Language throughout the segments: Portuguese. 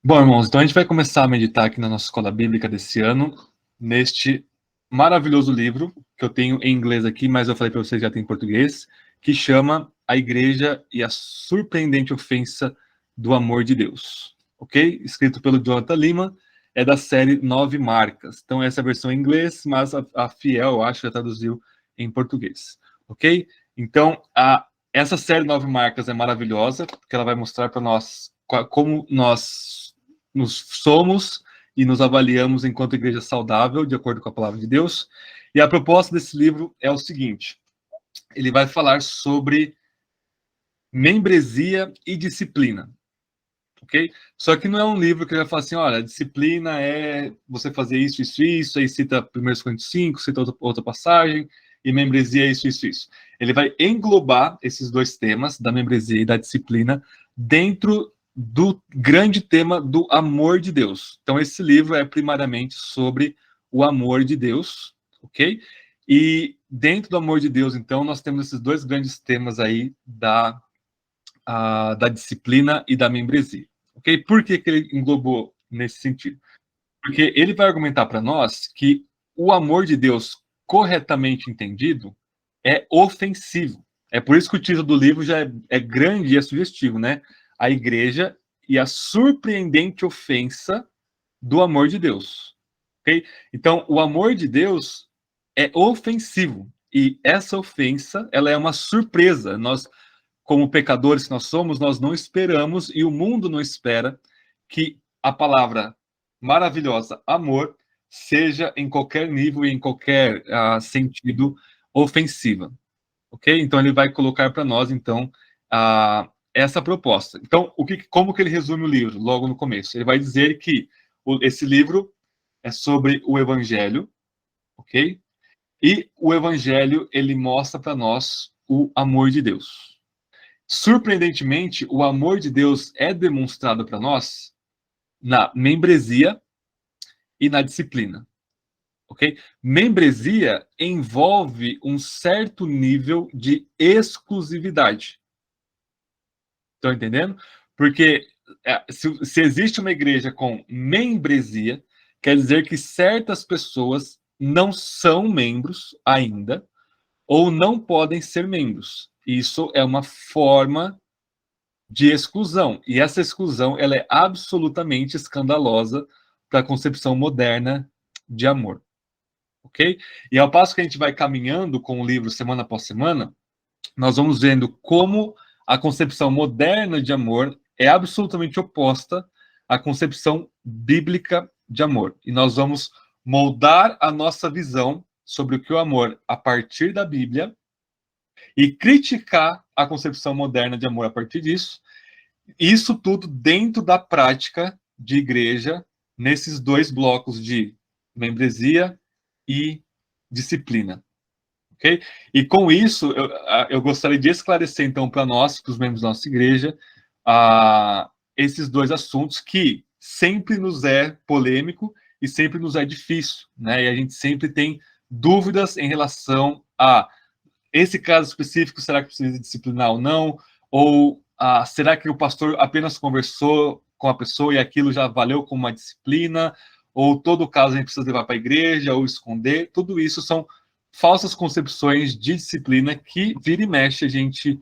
Bom, irmãos, então a gente vai começar a meditar aqui na nossa escola bíblica desse ano, neste maravilhoso livro, que eu tenho em inglês aqui, mas eu falei para vocês que já tem em português, que chama A Igreja e a Surpreendente Ofensa do Amor de Deus. Ok? Escrito pelo Jonathan Lima, é da série 9 Marcas. Então essa é a versão em inglês, mas a Fiel, eu acho, já traduziu em português. Ok? Então, essa série 9 Marcas é maravilhosa, porque ela vai mostrar para nós como nós nos somos e nos avaliamos enquanto igreja saudável, de acordo com a palavra de Deus. E a proposta desse livro é o seguinte: ele vai falar sobre membresia e disciplina, ok? Só que não é um livro que ele vai falar assim, olha, disciplina é você fazer isso, isso, isso, aí cita 1 Coríntios 5, cita outra passagem, e membresia é isso, isso, isso. Ele vai englobar esses dois temas, da membresia e da disciplina, dentro do grande tema do amor de Deus. Então, esse livro é primariamente sobre o amor de Deus, ok? E dentro do amor de Deus, então, nós temos esses dois grandes temas aí da disciplina e da membresia. Ok? Por que ele englobou nesse sentido? Porque ele vai argumentar para nós que o amor de Deus, corretamente entendido, é ofensivo. É por isso que o título do livro já é grande e é sugestivo, né? A igreja e a surpreendente ofensa do amor de Deus. Ok? Então, o amor de Deus é ofensivo. E essa ofensa, ela é uma surpresa. Nós, como pecadores que nós somos, nós não esperamos, e o mundo não espera, que a palavra maravilhosa, amor, seja em qualquer nível e em qualquer sentido ofensiva. Ok? Então ele vai colocar para nós, então, essa proposta. Então, como que ele resume o livro, logo no começo? Ele vai dizer que esse livro é sobre o Evangelho, ok? E o Evangelho, ele mostra para nós o amor de Deus. Surpreendentemente, o amor de Deus é demonstrado para nós na membresia e na disciplina. Ok? Membresia envolve um certo nível de exclusividade. Estão entendendo? Porque se existe uma igreja com membresia, quer dizer que certas pessoas não são membros ainda, ou não podem ser membros. Isso é uma forma de exclusão. E essa exclusão ela é absolutamente escandalosa para a concepção moderna de amor. Ok? E ao passo que a gente vai caminhando com o livro semana após semana, nós vamos vendo como a concepção moderna de amor é absolutamente oposta à concepção bíblica de amor. E nós vamos moldar a nossa visão sobre o que é o amor a partir da Bíblia e criticar a concepção moderna de amor a partir disso. Isso tudo dentro da prática de igreja, nesses dois blocos de membresia e disciplina. Okay? E com isso, eu gostaria de esclarecer, então, para nós, para os membros da nossa igreja, esses dois assuntos que sempre nos é polêmico e sempre nos é difícil, né? E a gente sempre tem dúvidas em relação a esse caso específico, será que precisa disciplinar ou não? Ou será que o pastor apenas conversou com a pessoa e aquilo já valeu como uma disciplina? Ou todo caso a gente precisa levar para a igreja ou esconder? Tudo isso são falsas concepções de disciplina que vira e mexe a gente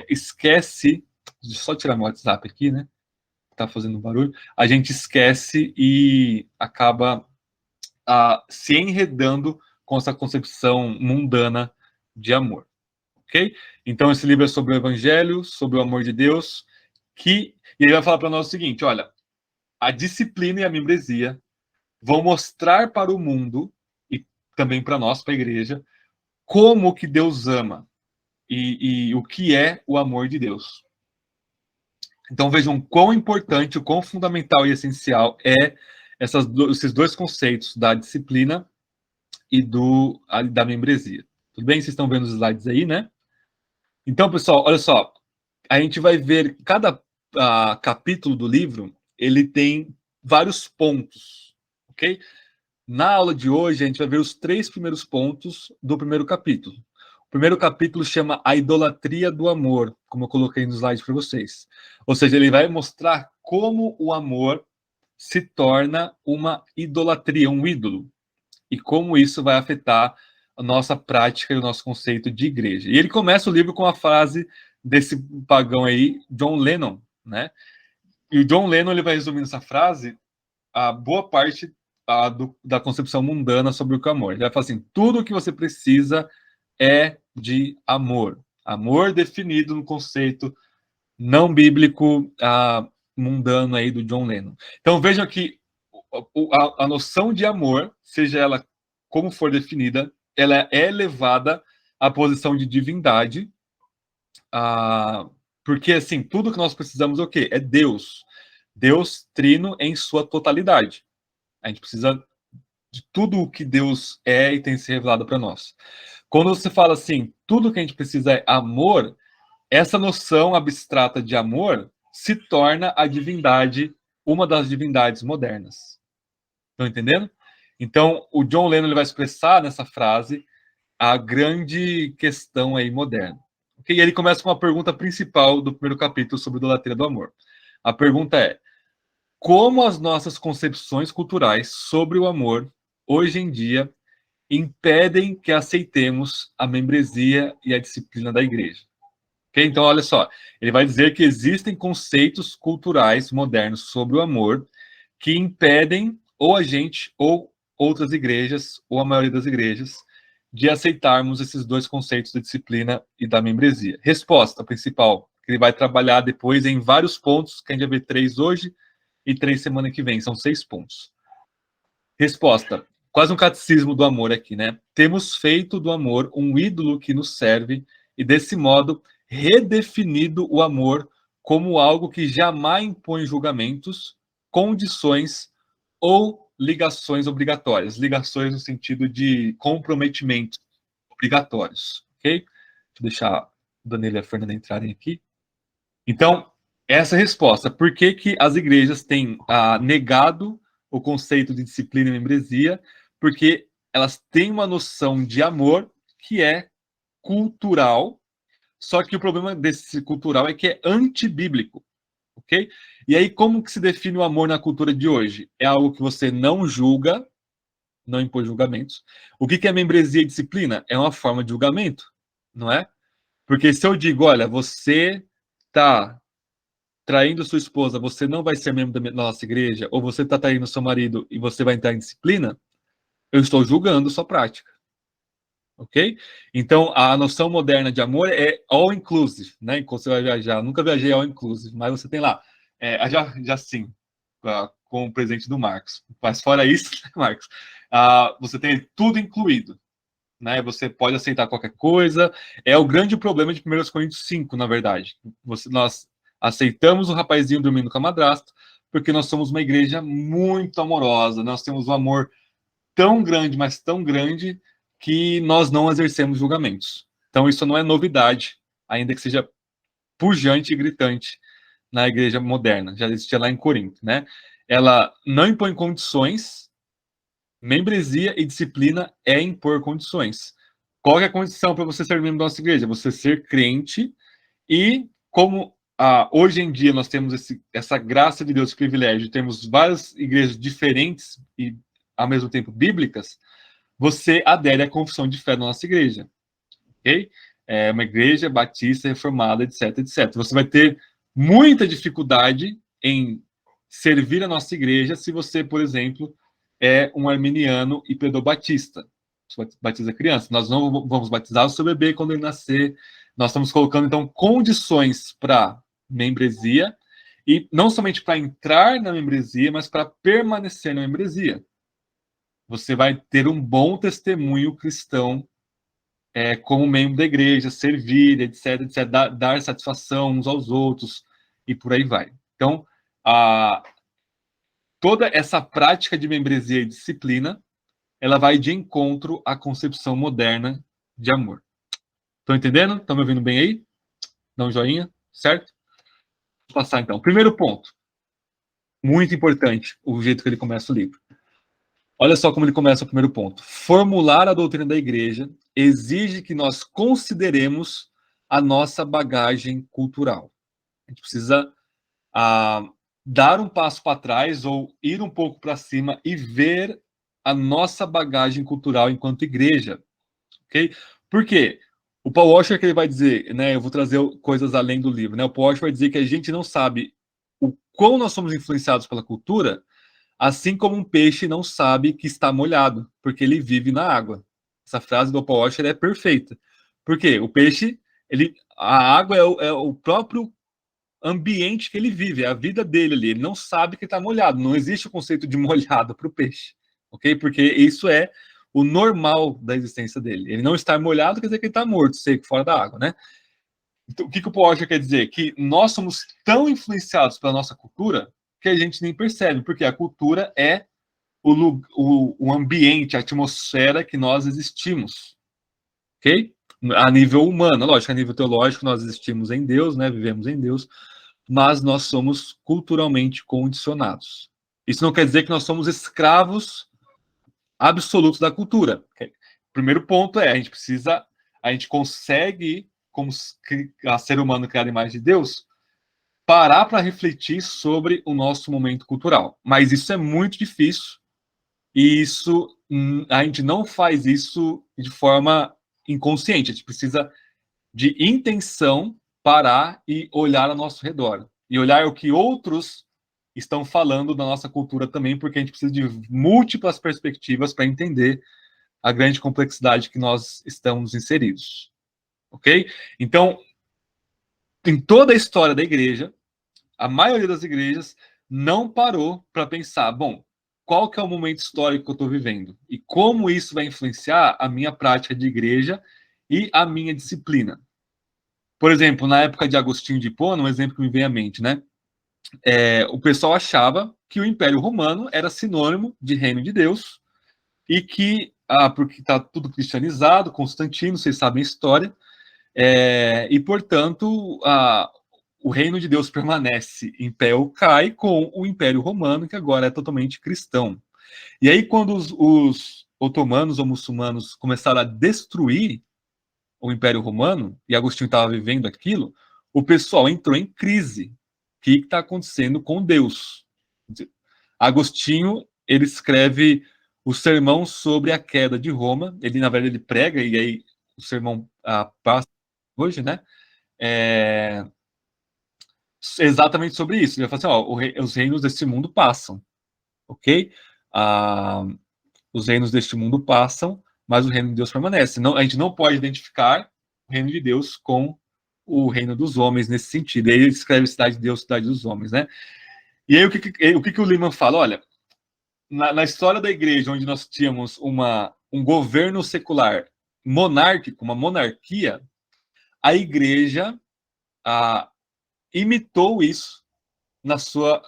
esquece. Deixa eu só tirar meu WhatsApp aqui, né? Tá fazendo barulho. A gente esquece e acaba se enredando com essa concepção mundana de amor. Ok? Então, esse livro é sobre o Evangelho, sobre o amor de Deus, e ele vai falar para nós o seguinte: olha, a disciplina e a membresia vão mostrar para o mundo, e também para nós, para a igreja, como que Deus ama e o que é o amor de Deus. Então, vejam quão importante, o quão fundamental e essencial é esses dois conceitos da disciplina e da membresia. Tudo bem? Vocês estão vendo os slides aí, né? Então, pessoal, olha só. A gente vai ver cada capítulo do livro, ele tem vários pontos, ok? Na aula de hoje, a gente vai ver os 3 primeiros pontos do primeiro capítulo. O primeiro capítulo chama A Idolatria do Amor, como eu coloquei no slide para vocês. Ou seja, ele vai mostrar como o amor se torna uma idolatria, um ídolo, e como isso vai afetar a nossa prática e o nosso conceito de igreja. E ele começa o livro com a frase desse pagão aí, John Lennon, né? E o John Lennon ele vai resumir nessa frase a boa parte da concepção mundana sobre o que é amor. Ele vai falar assim: tudo o que você precisa é de amor. Amor definido no conceito não bíblico mundano aí do John Lennon. Então vejam que a noção de amor, seja ela como for definida, ela é elevada à posição de divindade, porque assim, tudo que nós precisamos é o quê? É Deus. Deus trino em sua totalidade. A gente precisa de tudo o que Deus é e tem se revelado para nós. Quando você fala assim, tudo que a gente precisa é amor, essa noção abstrata de amor se torna a divindade, uma das divindades modernas. Estão entendendo? Então, o John Lennon ele vai expressar nessa frase a grande questão aí moderna. Okay? E ele começa com a pergunta principal do primeiro capítulo sobre idolatria do amor. A pergunta é: como as nossas concepções culturais sobre o amor, hoje em dia, impedem que aceitemos a membresia e a disciplina da igreja? Okay? Então, olha só, ele vai dizer que existem conceitos culturais modernos sobre o amor que impedem ou a gente, ou outras igrejas, ou a maioria das igrejas, de aceitarmos esses dois conceitos da disciplina e da membresia. Resposta principal, que ele vai trabalhar depois em vários pontos, que a gente vai ver 3 hoje e 3 semana que vem, são 6 pontos. Resposta, quase um catecismo do amor aqui, né? Temos feito do amor um ídolo que nos serve e, desse modo, redefinido o amor como algo que jamais impõe julgamentos, condições ou ligações obrigatórias. Ligações no sentido de comprometimentos obrigatórios, ok? Deixa eu deixar a Danilo e a Fernanda entrarem aqui. Então, essa é a resposta. Por que que as igrejas têm negado o conceito de disciplina e membresia? Porque elas têm uma noção de amor que é cultural, só que o problema desse cultural é que é antibíblico, ok? E aí, como que se define o amor na cultura de hoje? É algo que você não julga, não impõe julgamentos. O que que é membresia e disciplina? É uma forma de julgamento, não é? Porque se eu digo, olha, você está traindo sua esposa, você não vai ser membro da nossa igreja, ou você está traindo seu marido e você vai entrar em disciplina, eu estou julgando sua prática. Ok? Então, a noção moderna de amor é all inclusive, né? Quando você vai viajar, nunca viajei all inclusive, mas você tem lá, já sim, com o presente do Marcos. Mas fora isso, Marcos, você tem tudo incluído, né? Você pode aceitar qualquer coisa. É o grande problema de 1 Coríntios 5, na verdade. Nós aceitamos o rapazinho dormindo com a madrasta, porque nós somos uma igreja muito amorosa, nós temos um amor tão grande, mas tão grande, que nós não exercemos julgamentos. Então, isso não é novidade, ainda que seja pujante e gritante na igreja moderna, já existia lá em Corinto, né? Ela não impõe condições, membresia e disciplina é impor condições. Qual é a condição para você ser membro da nossa igreja? Você ser crente e, como hoje em dia nós temos essa graça de Deus, esse privilégio, temos várias igrejas diferentes e, ao mesmo tempo, bíblicas, você adere à confissão de fé da nossa igreja, ok? É uma igreja batista, reformada, etc, etc. Você vai ter muita dificuldade em servir a nossa igreja se você, por exemplo, é um arminiano e pedobatista. Você batiza criança. Nós não vamos batizar o seu bebê quando ele nascer. Nós estamos colocando, então, condições para membresia, e não somente para entrar na membresia, mas para permanecer na membresia. Você vai ter um bom testemunho cristão como membro da igreja, servir, etc, etc, dar satisfação uns aos outros e por aí vai. Então, toda essa prática de membresia e disciplina, ela vai de encontro à concepção moderna de amor. Estão entendendo? Estão me ouvindo bem aí? Dá um joinha, certo? Vou passar então. Primeiro ponto, muito importante, o jeito que ele começa o livro. Olha só como ele começa o primeiro ponto. Formular a doutrina da igreja exige que nós consideremos a nossa bagagem cultural. A gente precisa dar um passo para trás ou ir um pouco para cima e ver a nossa bagagem cultural enquanto igreja, ok? Por quê? O Paul Washer que ele vai dizer, né? Eu vou trazer coisas além do livro, né? O Paul Washer vai dizer que a gente não sabe o quão nós somos influenciados pela cultura, assim como um peixe não sabe que está molhado, porque ele vive na água. Essa frase do Paul Washer é perfeita. Por quê? O peixe, a água é o próprio ambiente que ele vive, é a vida dele ali. Ele não sabe que está molhado. Não existe o conceito de molhado para o peixe, ok? Porque isso é o normal da existência dele. Ele não estar molhado quer dizer que ele está morto, seco, fora da água, né? Então, o que o Paul Washer quer dizer? Que nós somos tão influenciados pela nossa cultura que a gente nem percebe, porque a cultura é o ambiente, a atmosfera que nós existimos, ok? A nível humano, lógico, a nível teológico nós existimos em Deus, né? Vivemos em Deus, mas nós somos culturalmente condicionados. Isso não quer dizer que nós somos escravos absolutos da cultura. Okay? O primeiro ponto é, a gente consegue, como a ser humano criado em imagem de Deus, parar para refletir sobre o nosso momento cultural. Mas isso é muito difícil e a gente não faz isso de forma inconsciente. A gente precisa de intenção parar e olhar ao nosso redor. E olhar o que outros estão falando da nossa cultura também, porque a gente precisa de múltiplas perspectivas para entender a grande complexidade que nós estamos inseridos. Ok? Então, em toda a história da igreja, a maioria das igrejas não parou para pensar, bom, qual que é o momento histórico que eu estou vivendo? E como isso vai influenciar a minha prática de igreja e a minha disciplina? Por exemplo, na época de Agostinho de Hipona, um exemplo que me vem à mente, né? O pessoal achava que o Império Romano era sinônimo de reino de Deus e que, porque está tudo cristianizado, Constantino, vocês sabem a história, e, portanto, o reino de Deus permanece em pé ou cai com o Império Romano, que agora é totalmente cristão. E aí, quando os otomanos ou muçulmanos começaram a destruir o Império Romano, e Agostinho estava vivendo aquilo, o pessoal entrou em crise. O que está acontecendo com Deus? Agostinho, ele escreve o sermão sobre a queda de Roma. Ele, na verdade, ele prega, e aí o sermão passa hoje, né? Exatamente sobre isso. Ele fala assim, ó, os reinos deste mundo passam, ok? Os reinos deste mundo passam, mas o reino de Deus permanece. Não, a gente não pode identificar o reino de Deus com o reino dos homens nesse sentido. E aí ele escreve cidade de Deus, cidade dos homens, né? E aí o que o Lehmann fala? Olha, na história da igreja, onde nós tínhamos um governo secular monárquico, uma monarquia, a igreja imitou isso na sua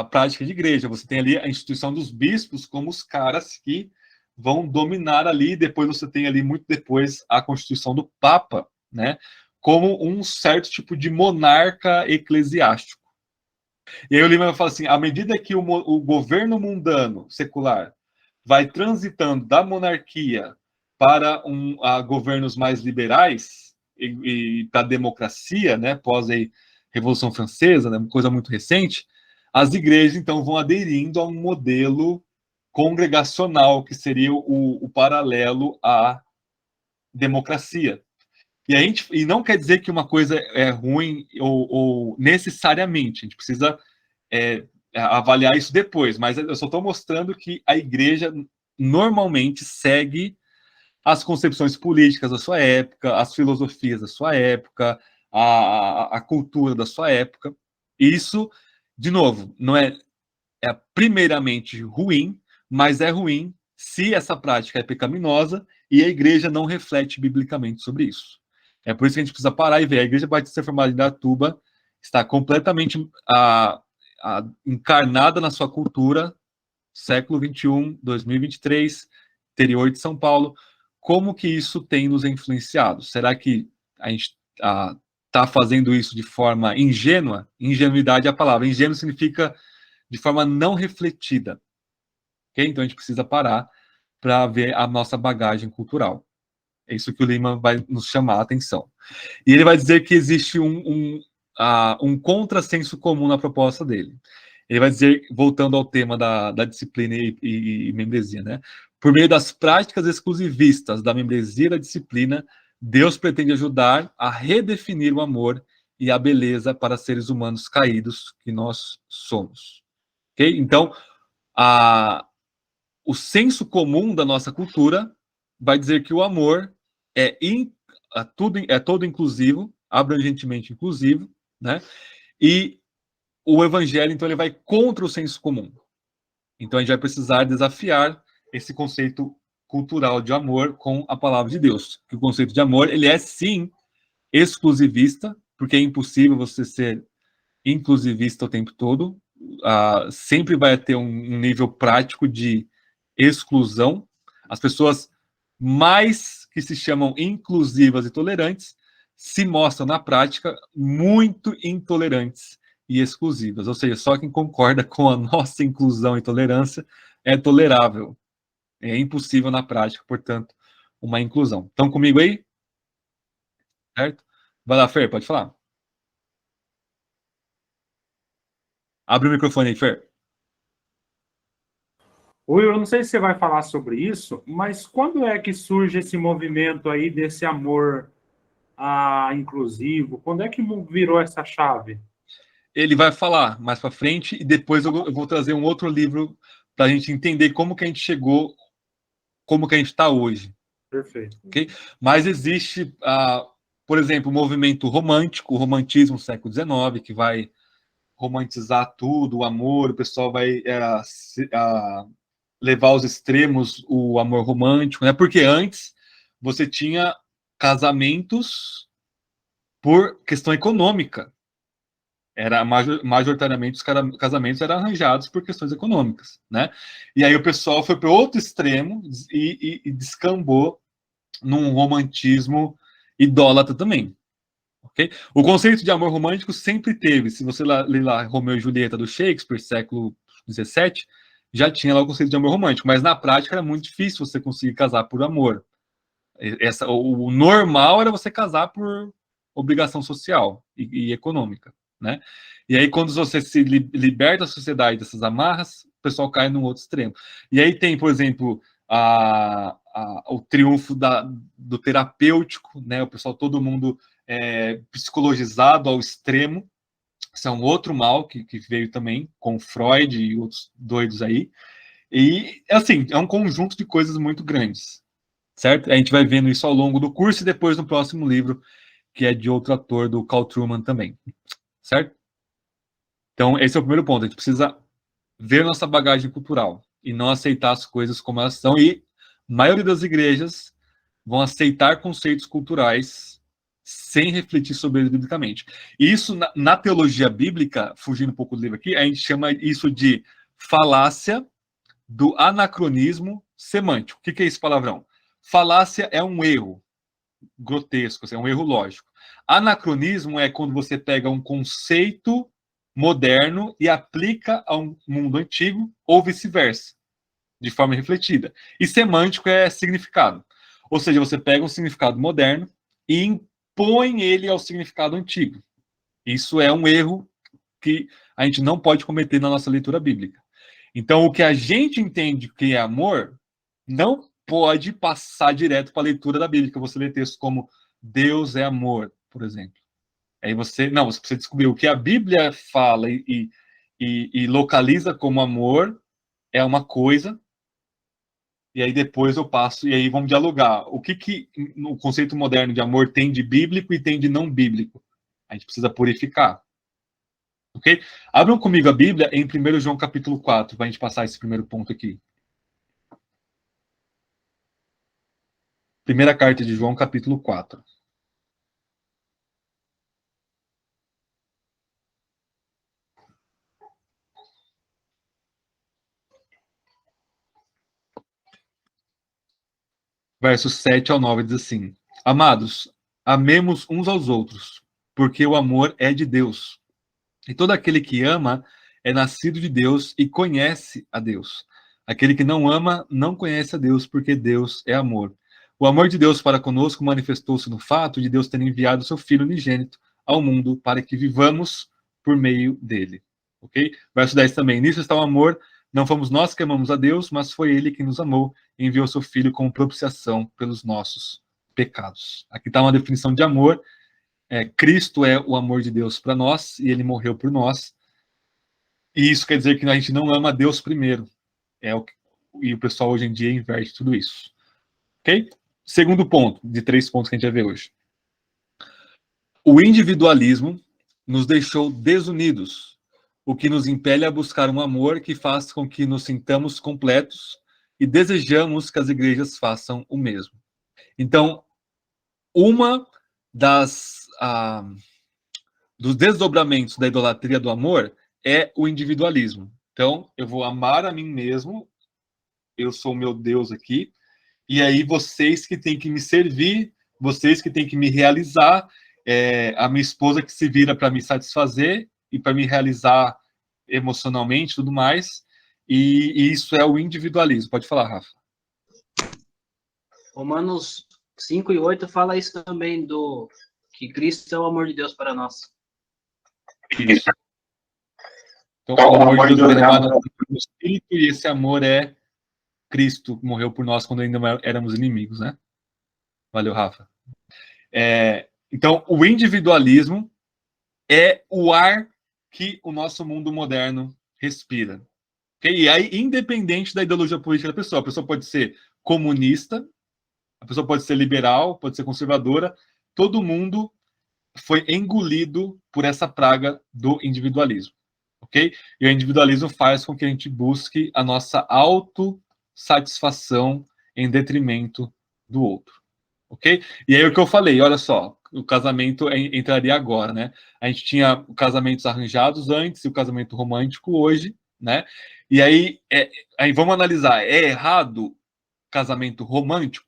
prática de igreja. Você tem ali a instituição dos bispos como os caras que vão dominar ali, depois você tem ali, muito depois, a constituição do Papa, né? Como um certo tipo de monarca eclesiástico. E aí o Lima fala assim, à medida que o governo mundano, secular, vai transitando da monarquia para governos mais liberais e para a democracia, né, pós aí, Revolução Francesa, né, uma coisa muito recente, as igrejas, então, vão aderindo a um modelo congregacional, que seria o paralelo à democracia. E não quer dizer que uma coisa é ruim ou necessariamente, a gente precisa avaliar isso depois, mas eu só estou mostrando que a igreja normalmente segue as concepções políticas da sua época, as filosofias da sua época, a cultura da sua época. Isso, de novo, não é primeiramente ruim, mas é ruim se essa prática é pecaminosa e a igreja não reflete biblicamente sobre isso. É por isso que a gente precisa parar e ver. A Igreja Batista Reformada de Indaiatuba está completamente encarnada na sua cultura, século XXI, 2023, interior de São Paulo. Como que isso tem nos influenciado? Será que a gente está fazendo isso de forma ingênua? Ingenuidade é a palavra. Ingênuo significa de forma não refletida. Okay? Então a gente precisa parar para ver a nossa bagagem cultural. É isso que o Lehmann vai nos chamar a atenção. E ele vai dizer que existe um contrassenso comum na proposta dele. Ele vai dizer, voltando ao tema da disciplina e membresia, né? Por meio das práticas exclusivistas da membresia e da disciplina, Deus pretende ajudar a redefinir o amor e a beleza para seres humanos caídos que nós somos. Ok? Então, o senso comum da nossa cultura vai dizer que o amor é todo inclusivo, abrangentemente inclusivo, né? E o evangelho, então, ele vai contra o senso comum. Então, a gente vai precisar desafiar esse conceito cultural de amor com a palavra de Deus. Que o conceito de amor, ele é, sim, exclusivista, porque é impossível você ser inclusivista o tempo todo. Sempre vai ter um nível prático de exclusão. As pessoas mais que se chamam inclusivas e tolerantes se mostram, na prática, muito intolerantes e exclusivas. Ou seja, só quem concorda com a nossa inclusão e tolerância é tolerável. É impossível na prática, portanto, uma inclusão. Estão comigo aí? Certo? Vai lá, Fer, pode falar. Abre o microfone aí, Fer. Will, eu não sei se você vai falar sobre isso, mas quando é que surge esse movimento aí desse amor inclusivo? Quando é que virou essa chave? Ele vai falar mais para frente e depois eu vou trazer um outro livro para a gente entender como que a gente chegou, como que a gente está hoje. Perfeito. Okay? Mas existe, por exemplo, o movimento romântico, o romantismo do século XIX, que vai romantizar tudo, o amor, o pessoal vai levar aos extremos o amor romântico, né? Porque antes você tinha casamentos por questão econômica. Era majoritariamente os casamentos eram arranjados por questões econômicas, né? E aí o pessoal foi para outro extremo e descambou num romantismo idólatra também. Okay? O conceito de amor romântico sempre teve. Se você ler lá Romeu e Julieta do Shakespeare, século XVII, já tinha lá o conceito de amor romântico, mas na prática era muito difícil você conseguir casar por amor. O normal era você casar por obrigação social e econômica, né? E aí, quando você se liberta da sociedade dessas amarras, o pessoal cai num outro extremo. E aí tem, por exemplo, o triunfo do terapêutico, né? O pessoal, todo mundo psicologizado ao extremo. Isso é um outro mal que veio também com Freud e outros doidos aí. E, assim, é um conjunto de coisas muito grandes, certo? A gente vai vendo isso ao longo do curso e depois no próximo livro, que é de outro ator, do Carl Truman também, certo? Então, esse é o primeiro ponto. A gente precisa ver nossa bagagem cultural e não aceitar as coisas como elas são. E a maioria das igrejas vão aceitar conceitos culturais sem refletir sobre eles biblicamente. E isso, na teologia bíblica, fugindo um pouco do livro aqui, a gente chama isso de falácia do anacronismo semântico. O que é esse palavrão? Falácia é um erro grotesco, é um erro lógico. Anacronismo é quando você pega um conceito moderno e aplica a um mundo antigo, ou vice-versa, de forma refletida. E semântico é significado. Ou seja, você pega um significado moderno e impõe ele ao significado antigo. Isso é um erro que a gente não pode cometer na nossa leitura bíblica. Então, o que a gente entende que é amor, não pode passar direto para a leitura da Bíblia. Você lê textos como Deus é amor, por exemplo. Aí você precisa descobrir o que a Bíblia fala e localiza como amor é uma coisa, e aí depois eu passo, e aí vamos dialogar. O que o conceito moderno de amor tem de bíblico e tem de não bíblico? A gente precisa purificar. Ok? Abram comigo a Bíblia em 1 João capítulo 4, para a gente passar esse primeiro ponto aqui. Primeira carta de João, capítulo 4. Versos 7 ao 9 diz assim: Amados, amemos uns aos outros, porque o amor é de Deus. E todo aquele que ama é nascido de Deus e conhece a Deus. Aquele que não ama não conhece a Deus, porque Deus é amor. O amor de Deus para conosco manifestou-se no fato de Deus ter enviado seu Filho unigênito ao mundo para que vivamos por meio dele. Ok? Verso 10 também. Nisso está o amor. Não fomos nós que amamos a Deus, mas foi Ele que nos amou e enviou seu Filho como propiciação pelos nossos pecados. Aqui está uma definição de amor. Cristo é o amor de Deus para nós e Ele morreu por nós. E isso quer dizer que a gente não ama Deus primeiro. E o pessoal hoje em dia inverte tudo isso. Ok? Segundo ponto, de 3 pontos que a gente vai ver hoje. O individualismo nos deixou desunidos, o que nos impele a buscar um amor que faça com que nos sintamos completos e desejamos que as igrejas façam o mesmo. Então, uma dos desdobramentos da idolatria do amor é o individualismo. Então, eu vou amar a mim mesmo, eu sou o meu Deus aqui, e aí vocês que têm que me servir, vocês que têm que me realizar, a minha esposa que se vira para me satisfazer e para me realizar emocionalmente, tudo mais, e isso é o individualismo. Pode falar, Rafa. Romanos 5 e 8 fala isso também, que Cristo é o amor de Deus para nós. Isso. Então, o amor de Deus é derramado no Espírito, e esse amor é Cristo, que morreu por nós quando ainda éramos inimigos, né? Valeu, Rafa. Então, o individualismo é o ar que o nosso mundo moderno respira. Okay? E aí, independente da ideologia política da pessoa, a pessoa pode ser comunista, a pessoa pode ser liberal, pode ser conservadora, todo mundo foi engolido por essa praga do individualismo. Ok? E o individualismo faz com que a gente busque a nossa autossatisfação em detrimento do outro. Ok? E aí o que eu falei, olha só, o casamento entraria agora, né? A gente tinha casamentos arranjados antes e o casamento romântico hoje, né? E aí vamos analisar, é errado casamento romântico?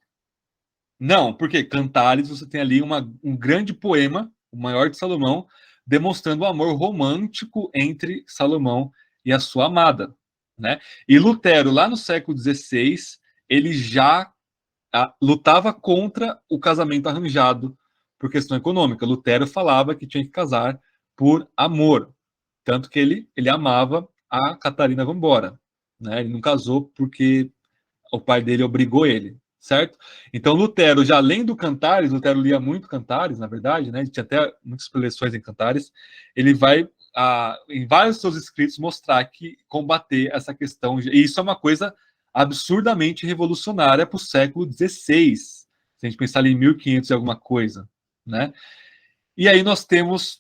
Não, porque Cantares você tem ali um grande poema, o maior de Salomão, demonstrando o amor romântico entre Salomão e a sua amada, né? E Lutero, lá no século XVI, ele já lutava contra o casamento arranjado por questão econômica. Lutero falava que tinha que casar por amor, tanto que ele amava a Catarina Vambora, né? Ele não casou porque o pai dele obrigou ele, certo? Então Lutero, já lendo Cantares, Lutero lia muito Cantares, na verdade, né? Ele tinha até muitas preleções em Cantares. Ele vai em vários seus escritos mostrar que combater essa questão, e isso é uma coisa absurdamente revolucionária para o século XVI, se a gente pensar ali em 1500 e alguma coisa, né? E aí nós temos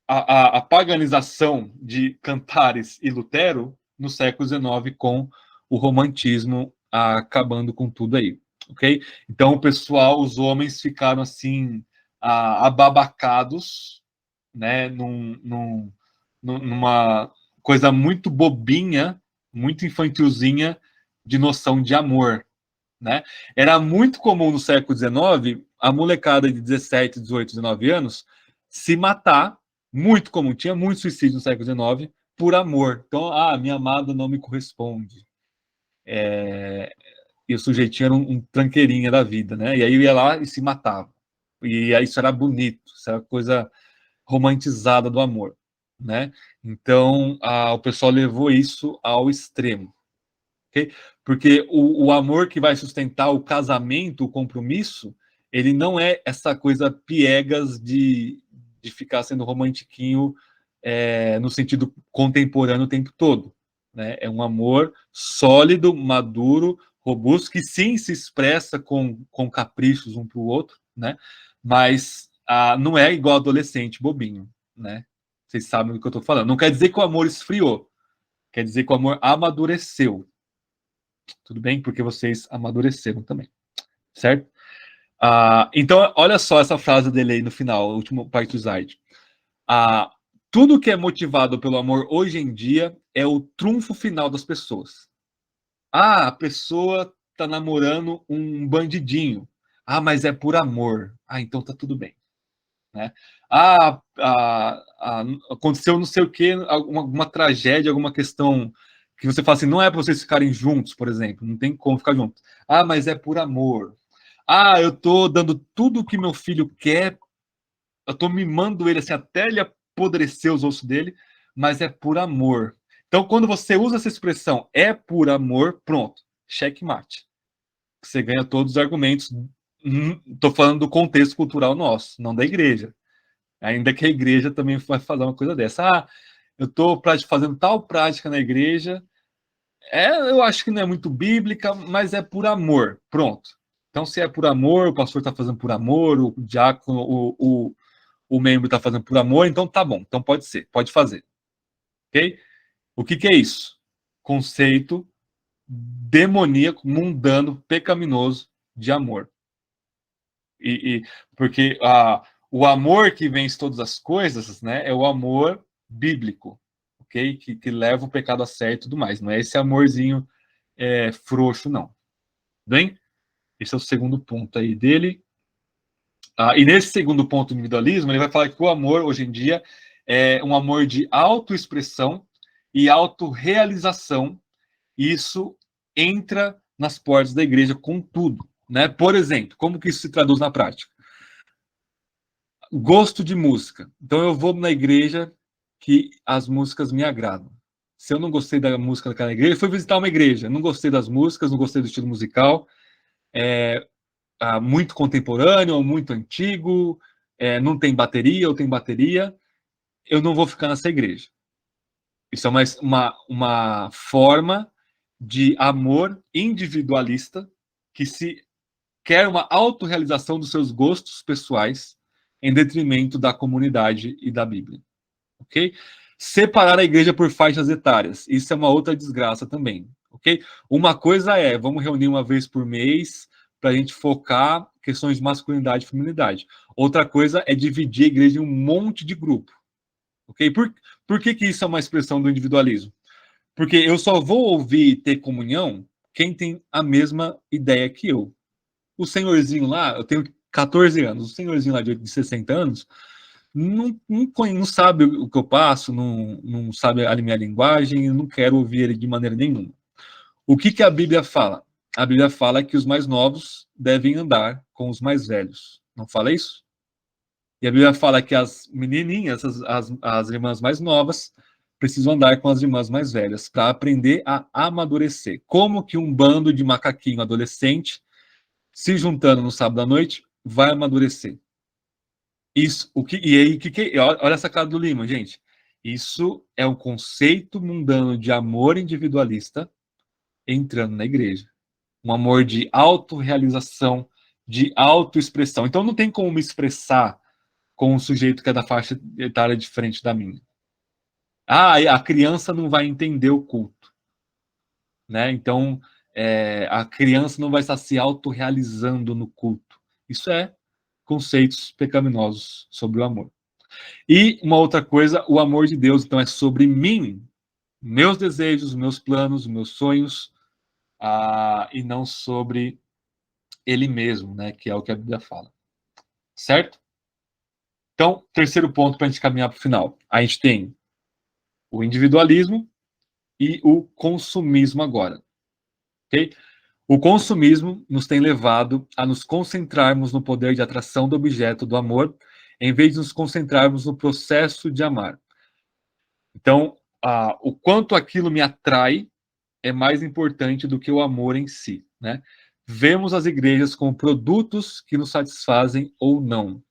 a paganização de Cantares e Lutero no século XIX com o romantismo acabando com tudo aí, ok? Então o pessoal, os homens ficaram assim ababacados, né? Numa coisa muito bobinha, muito infantilzinha de noção de amor, né? Era muito comum no século XIX a molecada de 17, 18, 19 anos se matar, muito comum, tinha muito suicídio no século XIX por amor. Então, minha amada não me corresponde. E o sujeitinho era um tranqueirinha da vida, né? E aí ia lá e se matava. E aí isso era bonito, isso era coisa romantizada do amor, né? Então, o pessoal levou isso ao extremo. Okay? Porque o amor que vai sustentar o casamento, o compromisso, ele não é essa coisa piegas de ficar sendo romantiquinho no sentido contemporâneo o tempo todo. Né? É um amor sólido, maduro, robusto, que sim se expressa com caprichos um para o outro, né? Mas não é igual adolescente bobinho. Né? Vocês sabem do que eu estou falando. Não quer dizer que o amor esfriou, quer dizer que o amor amadureceu. Tudo bem? Porque vocês amadureceram também. Certo? Então, olha só essa frase dele aí no final, a última parte do slide. Tudo que é motivado pelo amor hoje em dia é o trunfo final das pessoas. A pessoa tá namorando um bandidinho. Mas é por amor. Então tá tudo bem. Né? Aconteceu não sei o que, alguma tragédia, alguma questão que você fala assim, não é para vocês ficarem juntos, por exemplo, não tem como ficar juntos. Mas é por amor. Eu tô dando tudo o que meu filho quer, eu tô mimando ele assim, até ele apodrecer os ossos dele, mas é por amor. Então, quando você usa essa expressão, é por amor, pronto, checkmate. Você ganha todos os argumentos. Estou falando do contexto cultural nosso, não da igreja. Ainda que a igreja também vai fazer uma coisa dessa. Ah, eu estou fazendo tal prática na igreja, eu acho que não é muito bíblica, mas é por amor. Pronto. Então, se é por amor, o pastor está fazendo por amor, o diácono, o membro está fazendo por amor, então tá bom. Então pode ser, pode fazer. Ok? O que é isso? Conceito demoníaco, mundano, pecaminoso de amor. Porque o amor que vence todas as coisas, né, é o amor bíblico, ok? Que leva o pecado a sério e tudo mais. Não é esse amorzinho frouxo, não. Bem? Esse é o segundo ponto aí dele. E nesse segundo ponto do individualismo, ele vai falar que o amor, hoje em dia, é um amor de autoexpressão e autorrealização. Isso entra nas portas da igreja com tudo. Né? Por exemplo, como que isso se traduz na prática? Gosto de música. Então eu vou na igreja que as músicas me agradam. Se eu não gostei da música daquela igreja, eu fui visitar uma igreja, não gostei das músicas, não gostei do estilo musical, muito contemporâneo ou muito antigo, não tem bateria ou tem bateria, eu não vou ficar nessa igreja. Isso é uma forma de amor individualista que se quer uma autorrealização dos seus gostos pessoais em detrimento da comunidade e da Bíblia. Ok? Separar a igreja por faixas etárias. Isso é uma outra desgraça também. Ok? Uma coisa vamos reunir uma vez por mês para a gente focar questões de masculinidade e feminilidade. Outra coisa é dividir a igreja em um monte de grupo. Ok? Por que isso é uma expressão do individualismo? Porque eu só vou ouvir e ter comunhão quem tem a mesma ideia que eu. O senhorzinho lá, eu tenho 14 anos, o senhorzinho lá de 60 anos, não sabe o que eu passo, não sabe a minha linguagem, eu não quero ouvir ele de maneira nenhuma. O que a Bíblia fala? A Bíblia fala que os mais novos devem andar com os mais velhos. Não fala isso? E a Bíblia fala que as menininhas, as irmãs mais novas, precisam andar com as irmãs mais velhas para aprender a amadurecer. Como que um bando de macaquinho adolescente se juntando no sábado à noite vai amadurecer? Isso, olha essa cara do Lima, gente. Isso é um conceito mundano de amor individualista entrando na igreja. Um amor de autorrealização, de autoexpressão. Então não tem como me expressar com um sujeito que é da faixa etária diferente da minha. A criança não vai entender o culto. Né? Então, a criança não vai estar se autorrealizando no culto. Isso é conceitos pecaminosos sobre o amor. E uma outra coisa, o amor de Deus, então, é sobre mim, meus desejos, meus planos, meus sonhos, e não sobre ele mesmo, né? Que é o que a Bíblia fala. Certo? Então, terceiro ponto para a gente caminhar para o final. A gente tem o individualismo e o consumismo agora. Ok? O consumismo nos tem levado a nos concentrarmos no poder de atração do objeto do amor, em vez de nos concentrarmos no processo de amar. Então, o quanto aquilo me atrai é mais importante do que o amor em si, né? Vemos as igrejas como produtos que nos satisfazem ou não.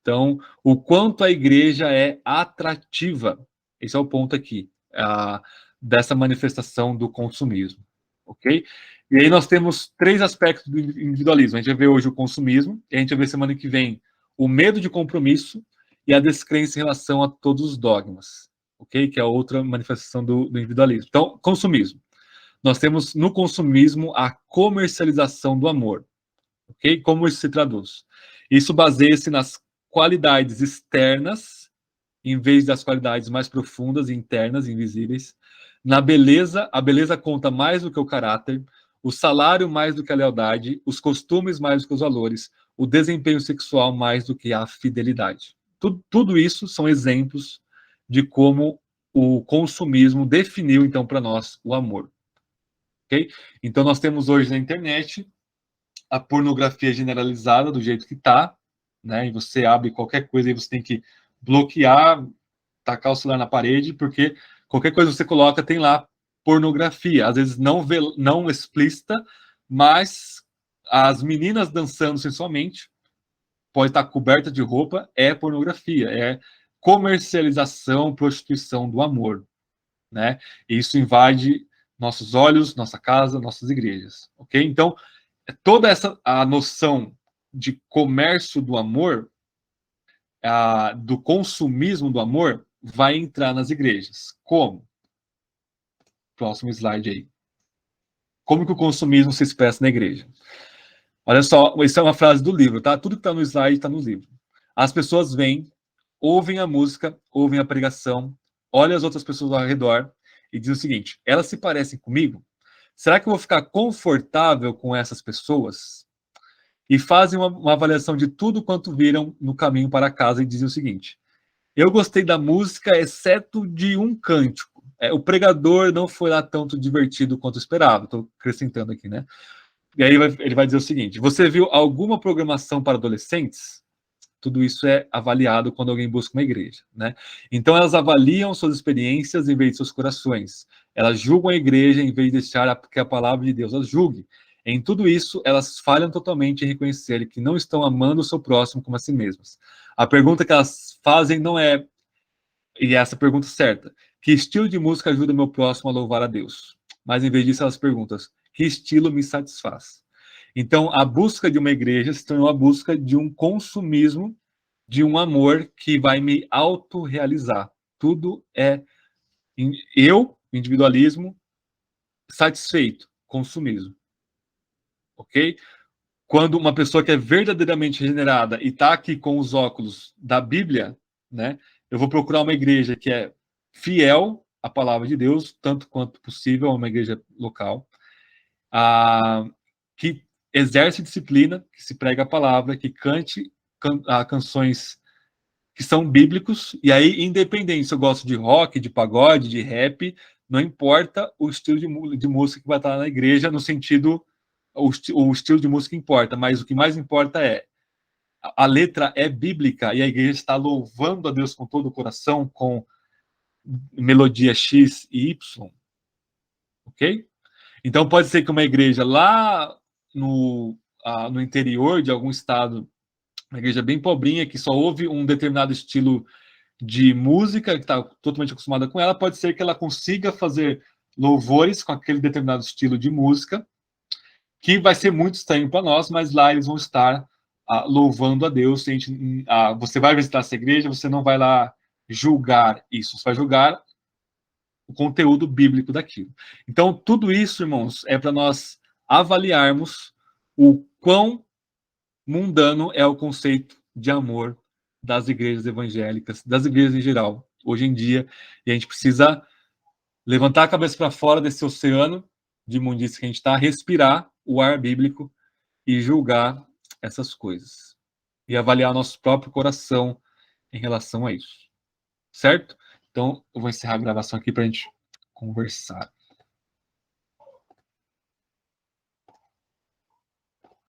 Então, o quanto a igreja é atrativa, esse é o ponto aqui, dessa manifestação do consumismo, ok? E aí nós temos três aspectos do individualismo. A gente vai ver hoje o consumismo, e a gente vai ver semana que vem o medo de compromisso e a descrença em relação a todos os dogmas, ok? Que é outra manifestação do individualismo. Então, consumismo. Nós temos no consumismo a comercialização do amor, ok? Como isso se traduz? Isso baseia-se nas qualidades externas, em vez das qualidades mais profundas e internas, invisíveis. Na beleza, a beleza conta mais do que o caráter, o salário mais do que a lealdade, os costumes mais do que os valores, o desempenho sexual mais do que a fidelidade. Tudo isso são exemplos de como o consumismo definiu, então, para nós o amor. Okay? Então, nós temos hoje na internet a pornografia generalizada do jeito que está, né? E você abre qualquer coisa e você tem que bloquear tacar o celular na parede, porque qualquer coisa que você coloca tem lá pornografia. Às vezes não explícita, mas as meninas dançando sensualmente, pode estar coberta de roupa, é pornografia, é comercialização, prostituição do amor, né? E isso invade nossos olhos, nossa casa, nossas igrejas, ok? Então, toda a noção de comércio do amor, do consumismo do amor, vai entrar nas igrejas. Como? Próximo slide aí. Como que o consumismo se expressa na igreja? Olha só, isso é uma frase do livro, tá? Tudo que está no slide está no livro. As pessoas vêm, ouvem a música, ouvem a pregação, olham as outras pessoas ao redor e dizem o seguinte: elas se parecem comigo? Será que eu vou ficar confortável com essas pessoas? E fazem uma avaliação de tudo quanto viram no caminho para casa e dizem o seguinte: eu gostei da música, exceto de um cântico. O pregador não foi lá tanto divertido quanto esperava. Estou acrescentando aqui, né? E aí ele vai dizer o seguinte: você viu alguma programação para adolescentes? Tudo isso é avaliado quando alguém busca uma igreja, né? Então elas avaliam suas experiências em vez de seus corações. Elas julgam a igreja em vez de deixar que a palavra de Deus as julgue. Em tudo isso, elas falham totalmente em reconhecer que não estão amando o seu próximo como a si mesmas. A pergunta que elas fazem não é, e essa pergunta certa, que estilo de música ajuda meu próximo a louvar a Deus? Mas em vez disso, elas perguntam, que estilo me satisfaz? Então, a busca de uma igreja se tornou a busca de um consumismo, de um amor que vai me autorrealizar. Tudo é eu, individualismo, satisfeito, consumismo. Ok? Quando uma pessoa que é verdadeiramente regenerada e está aqui com os óculos da Bíblia, né, eu vou procurar uma igreja que é fiel à palavra de Deus, tanto quanto possível, uma igreja local, que exerce disciplina, que se prega a palavra, que cante canções que são bíblicos, e aí, independente se eu gosto de rock, de pagode, de rap, não importa o estilo de música que vai estar na igreja, no sentido, o estilo de música importa, mas o que mais importa é a letra é bíblica e a igreja está louvando a Deus com todo o coração, com melodia X e Y, ok? Então pode ser que uma igreja lá no interior de algum estado, uma igreja bem pobrinha, que só ouve um determinado estilo de música, que está totalmente acostumada com ela, pode ser que ela consiga fazer louvores com aquele determinado estilo de música, que vai ser muito estranho para nós, mas lá eles vão estar louvando a Deus. Você vai visitar essa igreja, você não vai lá julgar isso, você vai julgar o conteúdo bíblico daquilo. Então, tudo isso, irmãos, é para nós avaliarmos o quão mundano é o conceito de amor das igrejas evangélicas, das igrejas em geral, hoje em dia, e a gente precisa levantar a cabeça para fora desse oceano de imundícia que a gente está, respirar o ar bíblico e julgar essas coisas. E avaliar nosso próprio coração em relação a isso. Certo? Então, eu vou encerrar a gravação aqui para a gente conversar.